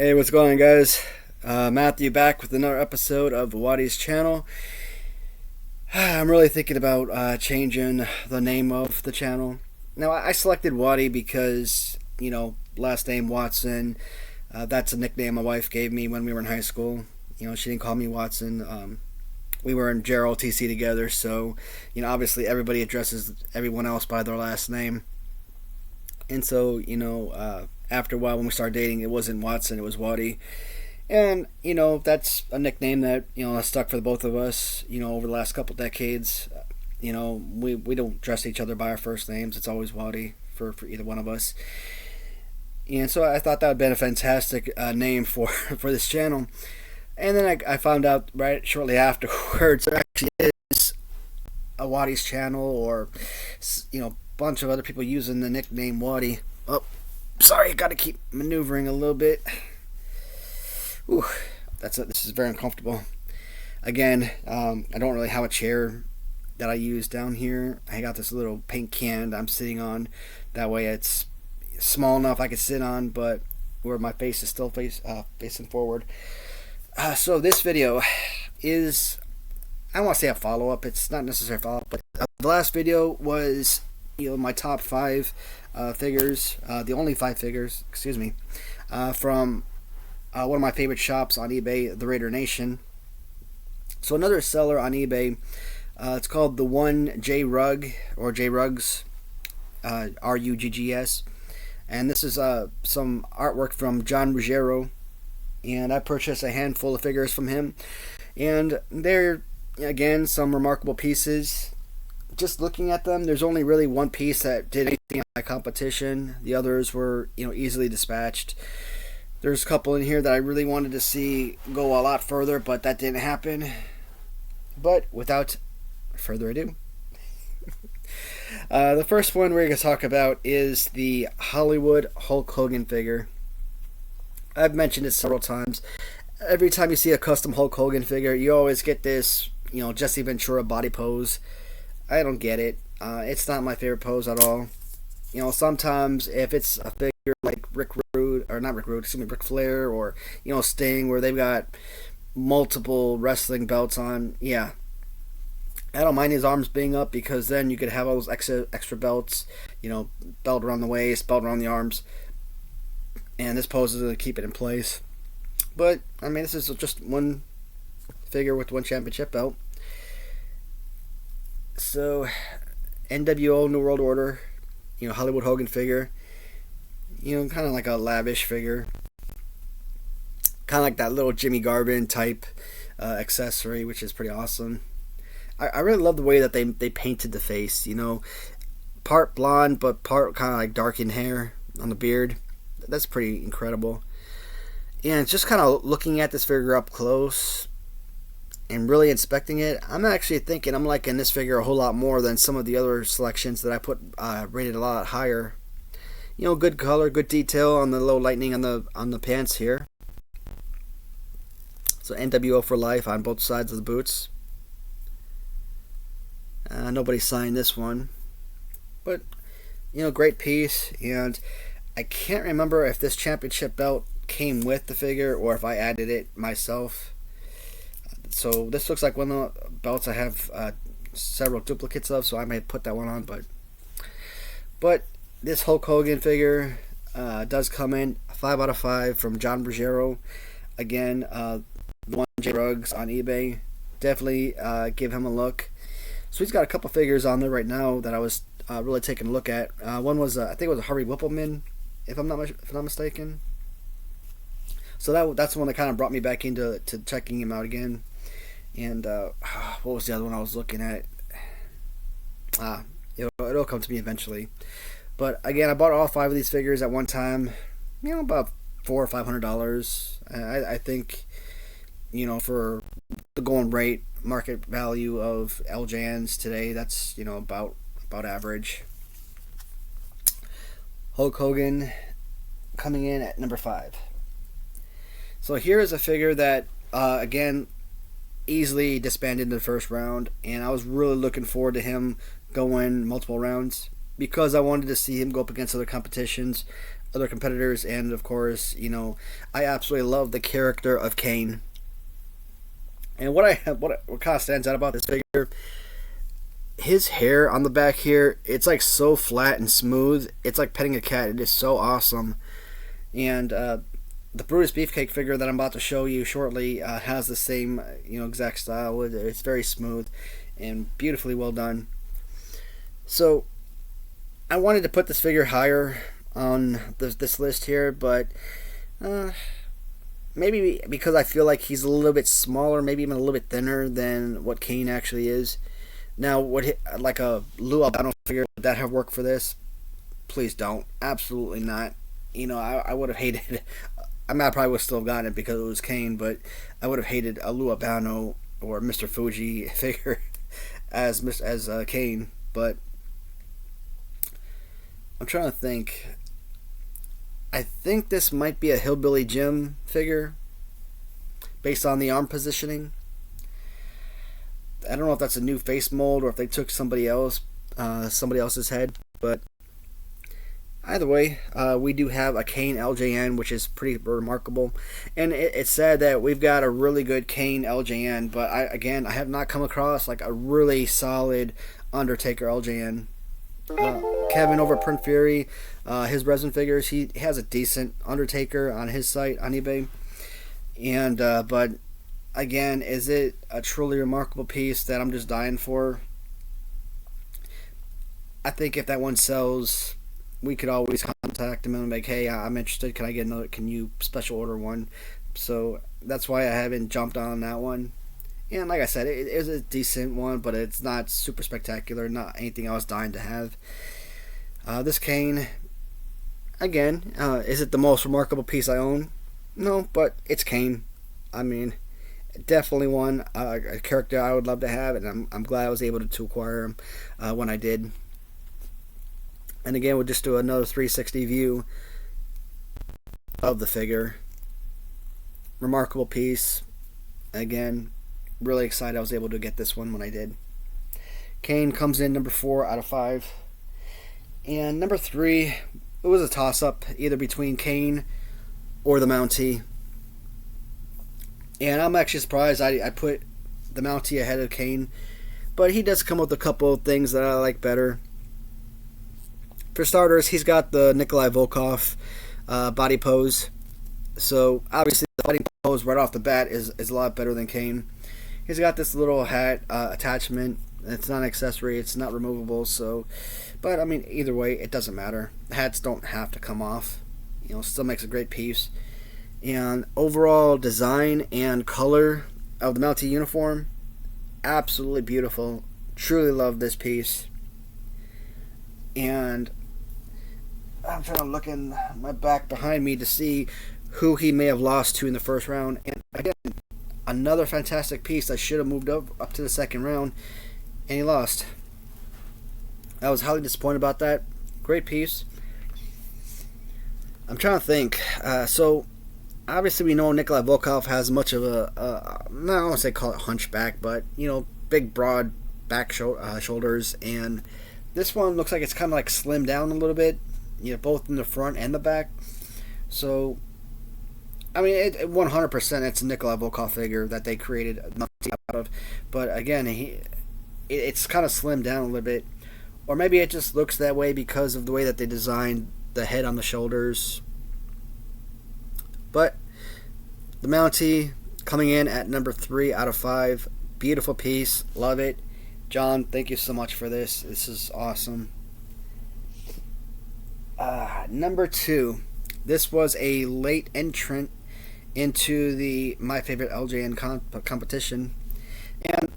Hey, what's going on, guys? Matthew back with another episode of Watty's channel. I'm really thinking about changing the name of the channel. Now, I selected Watty because, last name Watson. That's a nickname my wife gave me when we were in high school. She didn't call me Watson. We were in JROTC together, so, obviously everybody addresses everyone else by their last name. And so, after a while when we started dating, it wasn't Watson, it was Watty. And, that's a nickname that, has stuck for the both of us, over the last couple decades. We don't address each other by our first names. It's always Watty for either one of us. And so I thought that would be a fantastic name for this channel. And then I found out right shortly afterwards there actually is a Watty's channel, or, a bunch of other people using the nickname Watty. Oh, sorry, I gotta keep maneuvering a little bit. Ooh, this is very uncomfortable. Again, I don't really have a chair that I use down here. I got this little paint can I'm sitting on. That way it's small enough I can sit on, but where my face is still facing forward. So this video is, I don't want to say a follow-up. It's not necessarily a follow-up, but the last video was my top 5 figures, the only 5 figures, from one of my favorite shops on eBay, the Raider Nation. So another seller on eBay, it's called the One J Rug, or J Ruggs, Ruggs, and this is some artwork from John Ruggiero, and I purchased a handful of figures from him, and they're again some remarkable pieces. Just looking at them, there's only really one piece that did anything in my competition. The others were, easily dispatched. There's a couple in here that I really wanted to see go a lot further, but that didn't happen. But without further ado, the first one we're going to talk about is the Hollywood Hulk Hogan figure. I've mentioned it several times. Every time you see a custom Hulk Hogan figure, you always get this, Jesse Ventura body pose. I don't get it. It's not my favorite pose at all. Sometimes if it's a figure like Rick Flair, or Sting, where they've got multiple wrestling belts on, yeah, I don't mind his arms being up, because then you could have all those extra belts, belt around the waist, belt around the arms, and this pose is going to keep it in place. But I mean, this is just one figure with one championship belt. So, NWO New World Order, Hollywood Hogan figure, kind of like a lavish figure, kind of like that little Jimmy Garvin type accessory, which is pretty awesome. I really love the way that they painted the face, part blonde but part kind of like darkened hair on the beard. That's pretty incredible. And just kind of looking at this figure up close and really inspecting it, I'm actually thinking I'm liking this figure a whole lot more than some of the other selections that I put rated a lot higher. Good color, good detail on the low lightning on the pants here. So NWO for life on both sides of the boots. Nobody signed this one, but great piece. And I can't remember if this championship belt came with the figure or if I added it myself. So this looks like one of the belts I have several duplicates of, so I may put that one on. But this Hulk Hogan figure does come in 5 out of 5 from John Ruggiero. Again, the One J Ruggs on eBay. Definitely give him a look. So he's got a couple figures on there right now that I was really taking a look at. One was I think it was a Harvey Whippleman, if I'm not mistaken. So that's the one that kind of brought me back into checking him out again. And what was the other one I was looking at? It'll come to me eventually. But again, I bought all 5 of these figures at one time. About $400 or $500. I think, for the going rate market value of LJNs today, that's about average. Hulk Hogan coming in at number 5. So here is a figure that again, easily disbanded in the first round, and I was really looking forward to him going multiple rounds because I wanted to see him go up against other competitions. other competitors, and of course, I absolutely love the character of Kane. And what kind of stands out about this figure, his hair on the back here, it's like so flat and smooth. It's like petting a cat. It is so awesome. And the Brutus Beefcake figure that I'm about to show you shortly has the same exact style. It's very smooth and beautifully well done. So I wanted to put this figure higher on this list here, but maybe because I feel like he's a little bit smaller, maybe even a little bit thinner than what Kane actually is. Now, like a Lou Albano figure, would that have worked for this? Please don't. Absolutely not. I would have hated. I mean, I probably would still have gotten it because it was Kane, but I would have hated a Lou Albano or Mr. Fuji figure as Kane. But I'm trying to think. I think this might be a Hillbilly Jim figure based on the arm positioning. I don't know if that's a new face mold or if they took somebody else's head, but either way, we do have a Kane LJN, which is pretty remarkable. And it's sad that we've got a really good Kane LJN, but I have not come across like a really solid Undertaker LJN. Kevin over at Print Fury, his resin figures, he has a decent Undertaker on his site on eBay. And but again, is it a truly remarkable piece that I'm just dying for? I think if that one sells, we could always contact him and be like, hey, I'm interested. Can I get another? Can you special order one? So that's why I haven't jumped on that one. And like I said, it is a decent one, but it's not super spectacular. Not anything I was dying to have. This Kane, again, is it the most remarkable piece I own? No, but it's Kane. I mean, definitely one, a character I would love to have, and I'm glad I was able to acquire him when I did. And again, we'll just do another 360 view of the figure. Remarkable piece. Again, really excited I was able to get this one when I did. Kane comes in number 4 out of 5. And number 3, it was a toss-up either between Kane or the Mountie. And I'm actually surprised I put the Mountie ahead of Kane. But he does come with a couple of things that I like better. For starters, he's got the Nikolai Volkov body pose. So obviously the fighting pose right off the bat is a lot better than Kane. He's got this little hat attachment. It's not an accessory. It's not removable. So, but I mean, either way, it doesn't matter. The hats don't have to come off. Still makes a great piece. And overall design and color of the Mountie uniform, absolutely beautiful. Truly love this piece. And I'm trying to look in my back behind me to see who he may have lost to in the first round. And again, another fantastic piece that should have moved up to the second round, and he lost. I was highly disappointed about that. Great piece. I'm trying to think. So obviously we know Nikolai Volkov has much of I don't want to say call it hunchback, but big broad back shoulders, and this one looks like it's kind of like slimmed down a little bit, both in the front and the back. So I mean, 100% it's a Nikolai Volkov figure that they created out of, but again, it's kind of slimmed down a little bit, or maybe it just looks that way because of the way that they designed the head on the shoulders. But the Mountie coming in at number 3 out of 5. Beautiful piece. Love it. John, thank you so much for this. This is awesome. Number 2. This was a late entrant into the My Favorite LJN competition. And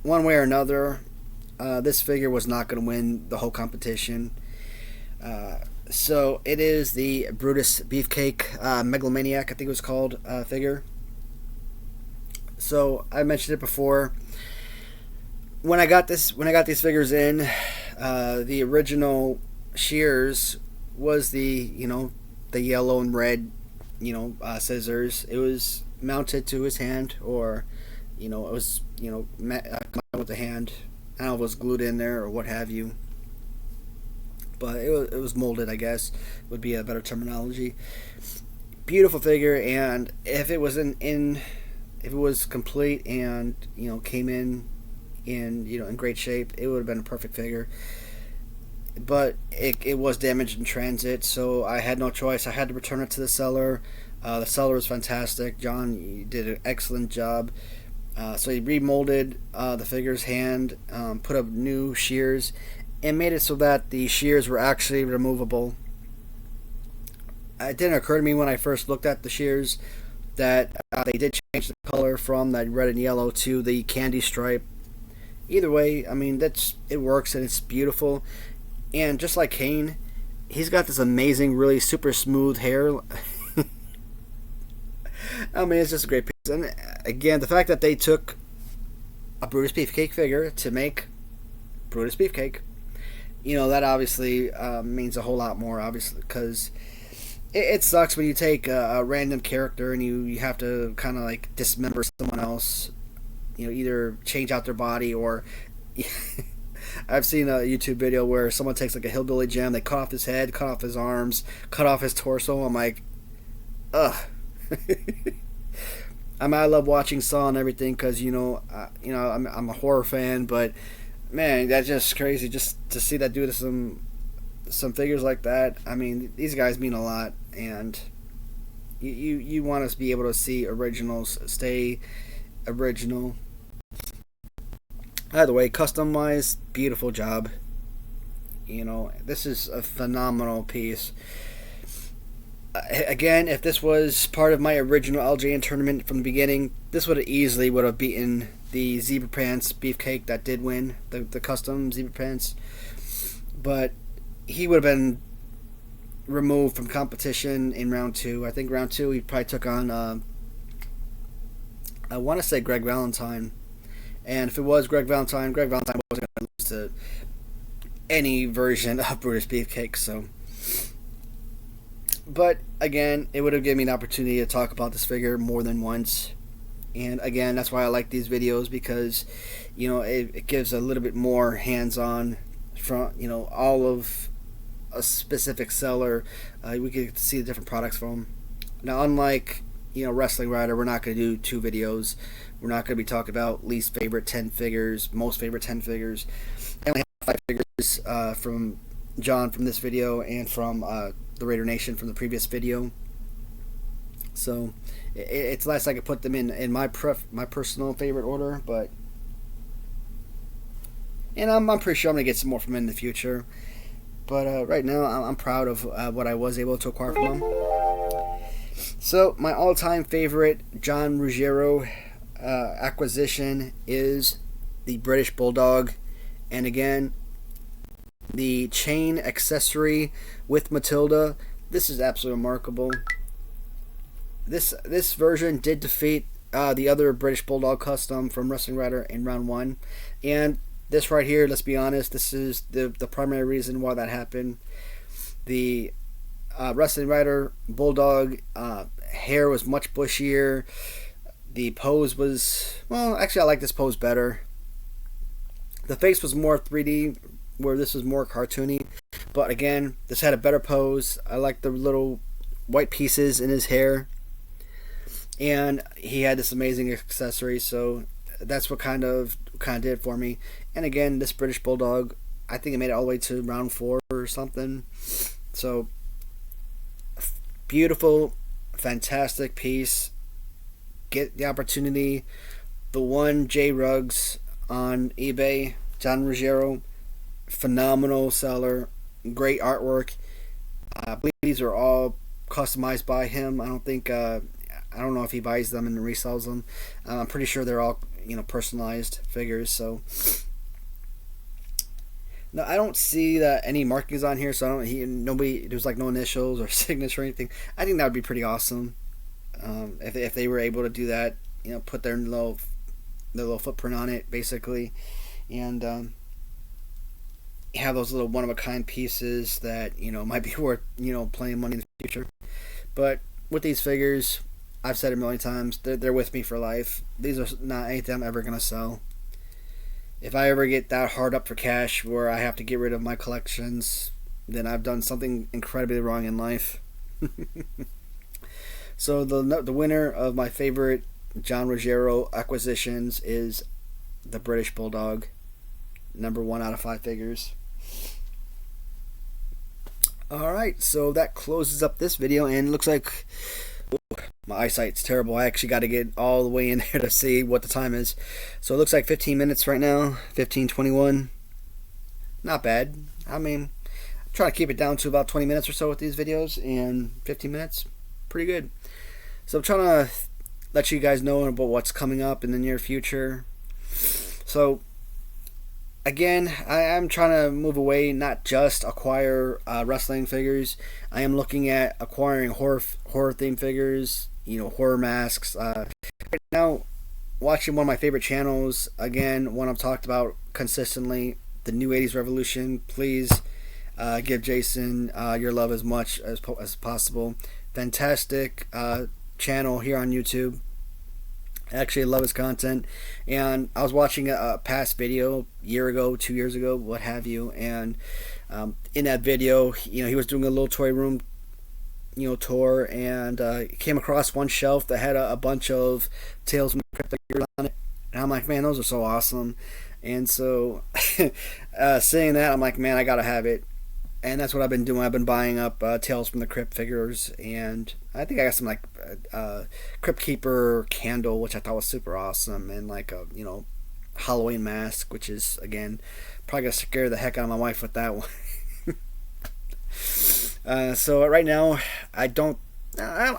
one way or another, this figure was not going to win the whole competition. So it is the Brutus Beefcake Megalomaniac, I think it was called, figure. So I mentioned it before. When I got these figures in, the original shears was the yellow and red scissors. It was mounted to his hand, or it was with the hand. I don't know if it was glued in there or what have you. but it was molded, I guess, would be a better terminology. Beautiful figure, and if it was if it was complete and came in great shape, it would have been a perfect figure. But it was damaged in transit, so I had no choice. I had to return it to the seller. The seller was fantastic. John, you did an excellent job. So he remolded the figure's hand, put up new shears, and made it so that the shears were actually removable. It didn't occur to me when I first looked at the shears that they did change the color from that red and yellow to the candy stripe. Either way, I mean, it works and it's beautiful. And just like Kane, he's got this amazing, really super smooth hair. I mean, it's just a great piece. And again, the fact that they took a Brutus Beefcake figure to make Brutus Beefcake, that obviously means a whole lot more, obviously, because it sucks when you take a random character and you have to kind of like dismember someone else, either change out their body or... I've seen a YouTube video where someone takes like a hillbilly gem, they cut off his head, cut off his arms, cut off his torso. I'm like, ugh. I mean, I love watching Saw and everything because I'm a horror fan, but man, that's just crazy just to see that do to some figures like that. I mean, these guys mean a lot, and you want us to be able to see originals stay original. Either way, custom wise, beautiful job. This is a phenomenal piece. Again, if this was part of my original LJN tournament from the beginning, this would have beaten the Zebra Pants Beefcake that did win, the custom Zebra Pants. But he would have been removed from competition in round 2. I think round 2 he probably took on, I want to say Greg Valentine. And if it was Greg Valentine wasn't going to lose to any version of Brutus Beefcake. So, but again, it would have given me an opportunity to talk about this figure more than once. And again, that's why I like these videos, because it gives a little bit more hands-on from all of a specific seller. We get to see the different products from them. Now, unlike Wrestling Rider, we're not going to do 2 videos. We're not going to be talking about least favorite 10 figures, most favorite 10 figures. I only have 5 figures from John from this video and from the Raider Nation from the previous video. So it's less I could put them in my personal favorite order, but I'm pretty sure I'm going to get some more from him in the future. But right now I'm proud of what I was able to acquire from him. So my all-time favorite John Ruggiero acquisition is the British Bulldog, and again, the chain accessory with Matilda. This is absolutely remarkable. This version did defeat the other British Bulldog custom from Wrestling Rider in round 1, and this right here, let's be honest, this is the primary reason why that happened. The Wrestling Rider Bulldog hair was much bushier. The pose was, well, actually I like this pose better. The face was more 3D, where this was more cartoony. But again, this had a better pose. I like the little white pieces in his hair. And he had this amazing accessory, so that's what kind of did it for me. And again, this British Bulldog, I think it made it all the way to round 4 or something. So, beautiful, fantastic piece. Get the opportunity. The one J Ruggs on eBay, John Ruggiero, phenomenal seller, great artwork. I believe these are all customized by him. I don't know if he buys them and resells them. I'm pretty sure they're all personalized figures. So no, I don't see any markings on here. So there's like no initials or signature or anything. I think that would be pretty awesome. If they were able to do that, put their little footprint on it, basically, and have those little one-of-a-kind pieces that might be worth playing money in the future. But with these figures, I've said it a million times, they're with me for life. These are not anything I'm ever gonna sell. If I ever get that hard up for cash where I have to get rid of my collections, then I've done something incredibly wrong in life. So the winner of my favorite John Ruggiero acquisitions is the British Bulldog, number 1 out of 5 figures. Alright, so that closes up this video, and it looks like my eyesight's terrible. I actually got to get all the way in there to see what the time is. So it looks like 15 minutes right now, 15:21. Not bad. I mean, I'm trying to keep it down to about 20 minutes or so with these videos, and 15 minutes, pretty good. So I'm trying to let you guys know about what's coming up in the near future. So again, I am trying to move away, not just acquire wrestling figures. I am looking at acquiring horror themed figures, horror masks. Right now, watching one of my favorite channels, again, one I've talked about consistently, the New 80s Revolution. Please give Jason your love as much as possible. Fantastic channel here on YouTube. I actually love his content, and I was watching a past video, year ago, 2 years ago, what have you, and in that video, he was doing a little toy room, tour, and came across one shelf that had a bunch of Tales from the Crypt figures on it, and I'm like, man, those are so awesome. And so seeing that, I'm like, man, I gotta have it. And that's what I've been doing. I've been buying up Tales from the Crypt figures, and I think I got some Crypt Keeper candle, which I thought was super awesome, and like a Halloween mask, which is, again, probably gonna scare the heck out of my wife with that one. So right now, I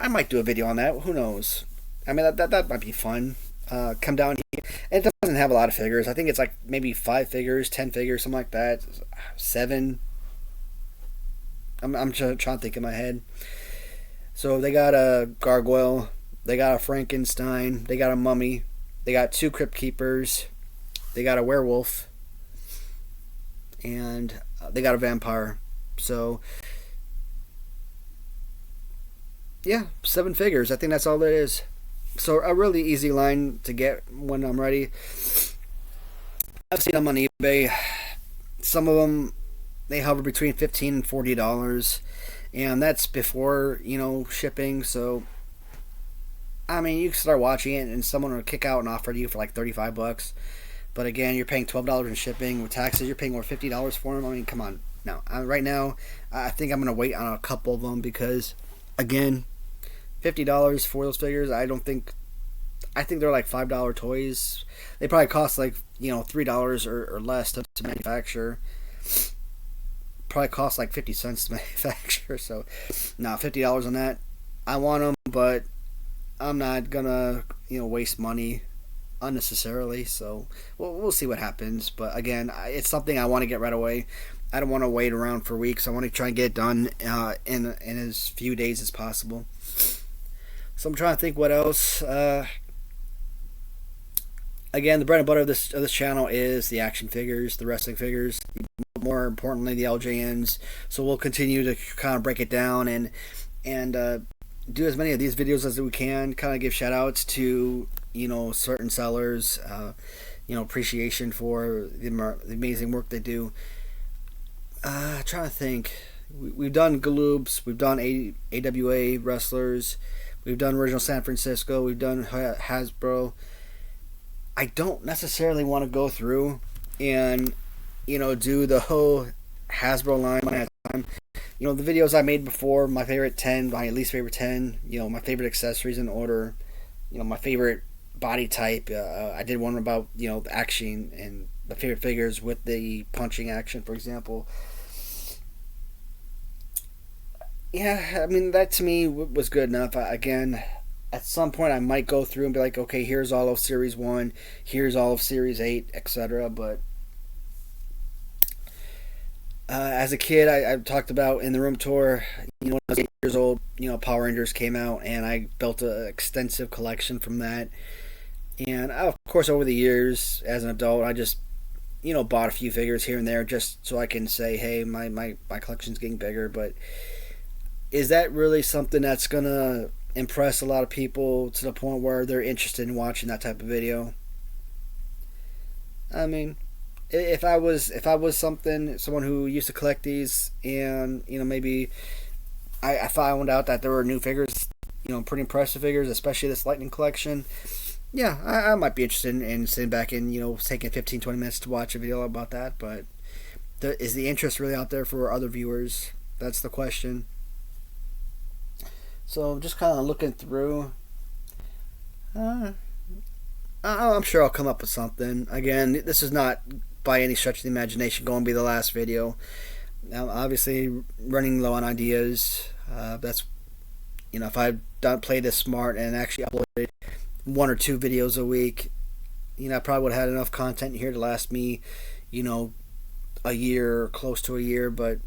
might do a video on that. Who knows? I mean, that might be fun. Come down here. It doesn't have a lot of figures. I think it's like maybe 5 figures, 10 figures, something like that. 7. I'm trying to think in my head. So they got a gargoyle, they got a Frankenstein, they got a mummy, they got 2 Crypt Keepers, they got a werewolf, and they got a vampire. So yeah, 7 figures. I think that's all there is. So a really easy line to get when I'm ready. I've seen them on eBay. Some of them, they hover between $15 and $40, and that's before shipping. So I mean, you can start watching it, and someone will kick out and offer to you for like $35. But again, you're paying $12 in shipping with taxes. You're paying over $50 for them. I mean, come on. Now, right now, I think I'm gonna wait on a couple of them because, again, $50 for those figures. I think they're like $5 toys. They probably cost like $3 or less to manufacture. Probably cost like 50 cents to manufacture. So, $50 on that. I want them, but I'm not gonna waste money unnecessarily. So we'll see what happens. But again, it's something I want to get right away. I don't want to wait around for weeks. I want to try and get it done in as few days as possible. So I'm trying to think what else. Again, the bread and butter of this channel is the action figures, the wrestling figures, more importantly the LJNs. So we'll continue to kind of break it down and do as many of these videos as we can. Kind of give shout outs to certain sellers, appreciation for the amazing work they do. Trying to think. We've done Galoobs, we've done AWA wrestlers, we've done original San Francisco, we've done Hasbro. I don't necessarily want to go through and do the whole Hasbro line one at a time. The videos I made before, my favorite 10, my least favorite 10, my favorite accessories in order, my favorite body type. I did one about the action and the favorite figures with the punching action, for example. Yeah, I mean, that to me was good enough. Again, at some point I might go through and be like, okay, here's all of Series 1, here's all of Series 8, etc. But as a kid, I talked about in the room tour, when I was 8 years old, Power Rangers came out, and I built an extensive collection from that. And of course, over the years, as an adult, I just bought a few figures here and there just so I can say, hey, my collection's getting bigger. But is that really something that's gonna impress a lot of people to the point where they're interested in watching that type of video? I mean, if I was someone who used to collect these, and maybe I found out that there were new figures, pretty impressive figures, especially this Lightning collection. Yeah, I might be interested in sitting back and taking 15, 20 minutes to watch a video about that. But is the interest really out there for other viewers? That's the question. So just kind of looking through. I'm sure I'll come up with something. Again, this is not by any stretch of the imagination going to be the last video. Now, obviously, running low on ideas. That's if I don't play this smart and actually uploaded 1 or 2 videos a week, I probably would have had enough content here to last me, a year or close to a year. But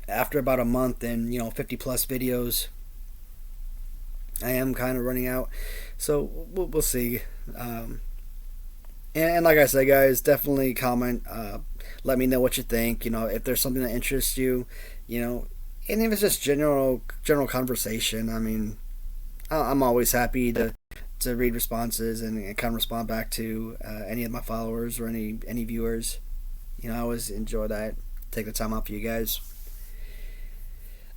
after about a month and 50 plus videos, I am kind of running out. So we'll see. And like I said, guys, definitely comment. Let me know what you think. If there's something that interests you, and if it's just general conversation. I mean, I'm always happy to read responses and kind of respond back to any of my followers or any viewers. I always enjoy that. Take the time out for you guys.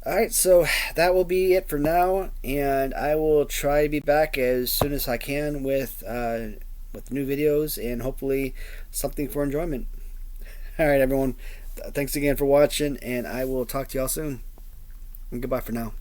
Alright, so that will be it for now, and I will try to be back as soon as I can with new videos and hopefully something for enjoyment. Alright, everyone, thanks again for watching, and I will talk to y'all soon. And goodbye for now.